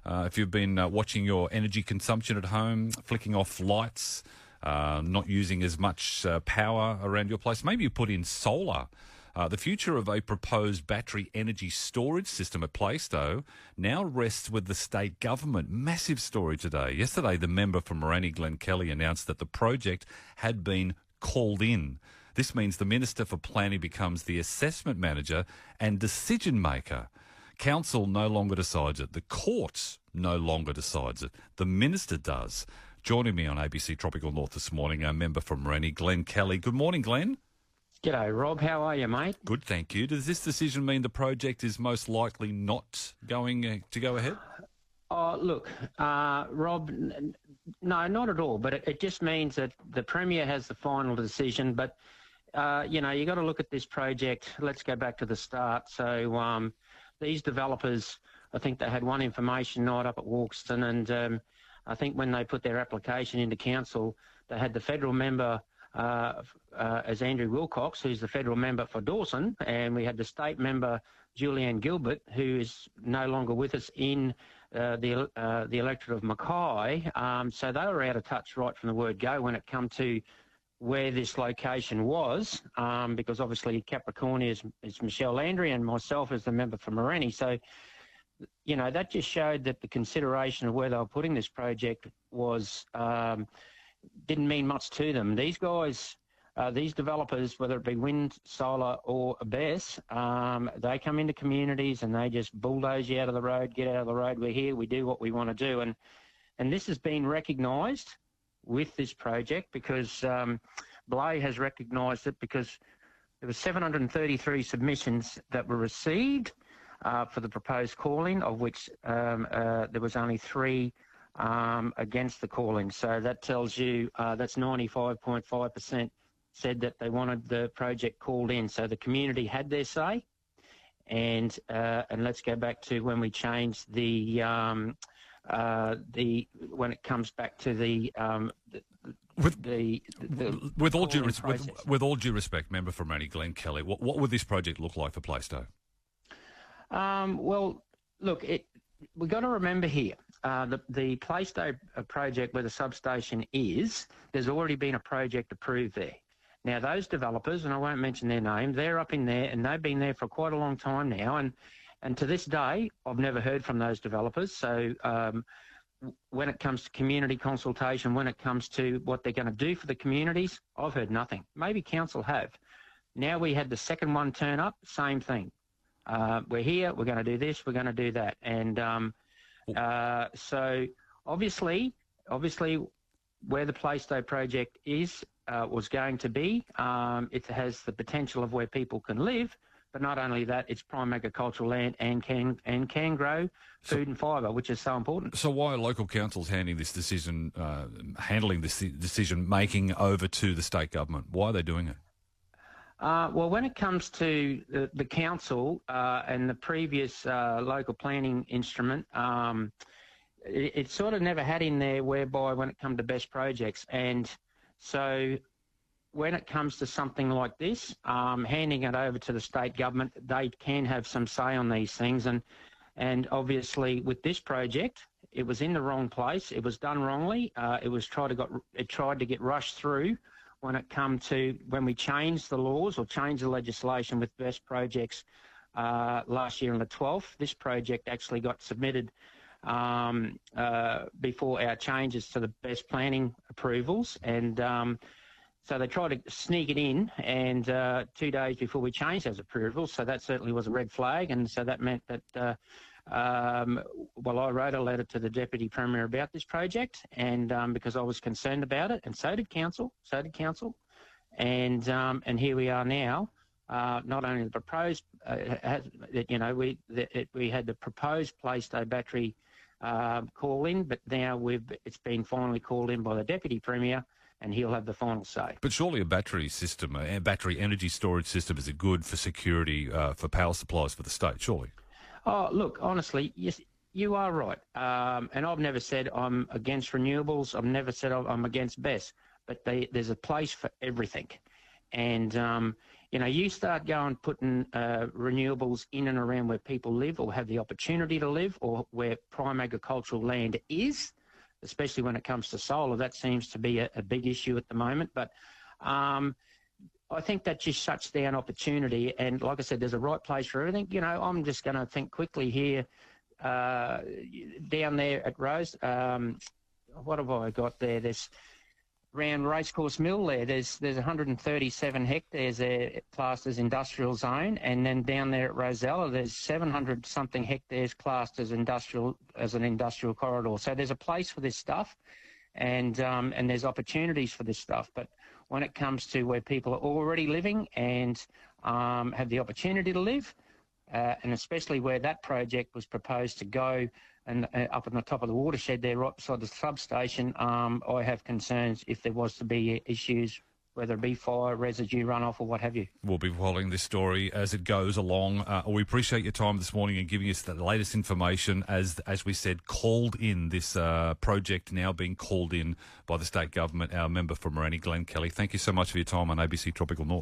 If you've been watching your energy consumption at home, flicking off lights, not using as much power around your place, maybe you put in solar. The future of a proposed battery energy storage system at Plaistow now rests with the state government. Massive story today. Yesterday, the member for Moranny, Glen Kelly, announced that the project had been called in. This means the Minister for Planning becomes the assessment manager and decision maker. Council no longer decides it. The court no longer decides it. The Minister does. Joining me on ABC Tropical North this morning, our member for Moranny, Glen Kelly. Good morning, Glen. G'day, Rob. How are you, mate? Good, thank you. Does this decision mean the project is most likely not going to go ahead? Oh, look, Rob, no, not at all. But it just means that the Premier has the final decision. But, you got to look at this project. Let's go back to the start. So these developers, I think they had one information night up at Walkston. And I think when they put their application into council, they had the federal member as Andrew Wilcox, who's the federal member for Dawson, and we had the state member Julianne Gilbert, who is no longer with us in the electorate of Mackay. So they were out of touch right from the word go when it come to where this location was, because obviously Capricornia is Michelle Landry and myself as the member for Moranny. So, that just showed that the consideration of where they were putting this project was didn't mean much to them. These guys, these developers, whether it be wind, solar or BESS, they come into communities and they just bulldoze you out of the road, get out of the road, we're here, we do what we want to do. And this has been recognised with this project because Blay has recognised it because there were 733 submissions that were received for the proposed calling, of which there was only 3 against the calling. So that tells you that's 95.5% said that they wanted the project called in. So the community had their say. And let's go back to when we changed when it comes back to with all due respect, member for Moranny, Glen Kelly, what would this project look like for Plaistow? Well, look, we've got to remember here, the Plaistow project where the substation is, there's already been a project approved there. Now, those developers, and I won't mention their name, they're up in there and they've been there for quite a long time now. And to this day, I've never heard from those developers. So when it comes to community consultation, when it comes to what they're going to do for the communities, I've heard nothing. Maybe council have. Now we had the second one turn up, same thing. We're here, we're going to do this, we're going to do that. And so obviously where the Plaistow project was going to be, it has the potential of where people can live, but not only that, it's prime agricultural land and can grow food and fibre, which is so important. So why are local councils handling this decision making over to the state government? Why are they doing it? Well, when it comes to the council and the previous local planning instrument, it sort of never had in there whereby when it comes to best projects. And so when it comes to something like this, handing it over to the state government, they can have some say on these things. And obviously with this project, it was in the wrong place. It was done wrongly. It tried to get rushed through. When we changed the laws or changed the legislation with best projects last year on the 12th, this project actually got submitted before our changes to the best planning approvals. And so they tried to sneak it in and 2 days before we changed those approvals. So that certainly was a red flag. And so that meant that I wrote a letter to the Deputy Premier about this project, and because I was concerned about it, and so did council, and here we are now. Not only the proposed, we had the proposed Plaistow battery call in, but now it's been finally called in by the Deputy Premier, and he'll have the final say. But surely a battery system, a battery energy storage system, is good for security for power supplies for the state, surely? Oh, look, honestly, yes, you are right. And I've never said I'm against renewables. I've never said I'm against BESS. But there's a place for everything. And You start going putting renewables in and around where people live or have the opportunity to live or where prime agricultural land is, especially when it comes to solar. That seems to be a big issue at the moment. But I think that just shuts down opportunity. And like I said, there's a right place for everything. I'm just going to think quickly here. Down there at Rose, what have I got there? There's around Racecourse Mill there's 137 hectares there classed as industrial zone, and then down there at Rosella there's 700 something hectares classed as an industrial corridor. So there's a place for this stuff, and there's opportunities for this stuff. But when it comes to where people are already living and have the opportunity to live, and especially where that project was proposed to go, and up on the top of the watershed there, right beside the substation, I have concerns if there was to be issues, whether it be fire, residue, runoff, or what have you. We'll be following this story as it goes along. We appreciate your time this morning and giving us the latest information. As we said, called in this project now being called in by the state government. Our member for Moranee, Glen Kelly. Thank you so much for your time on ABC Tropical North.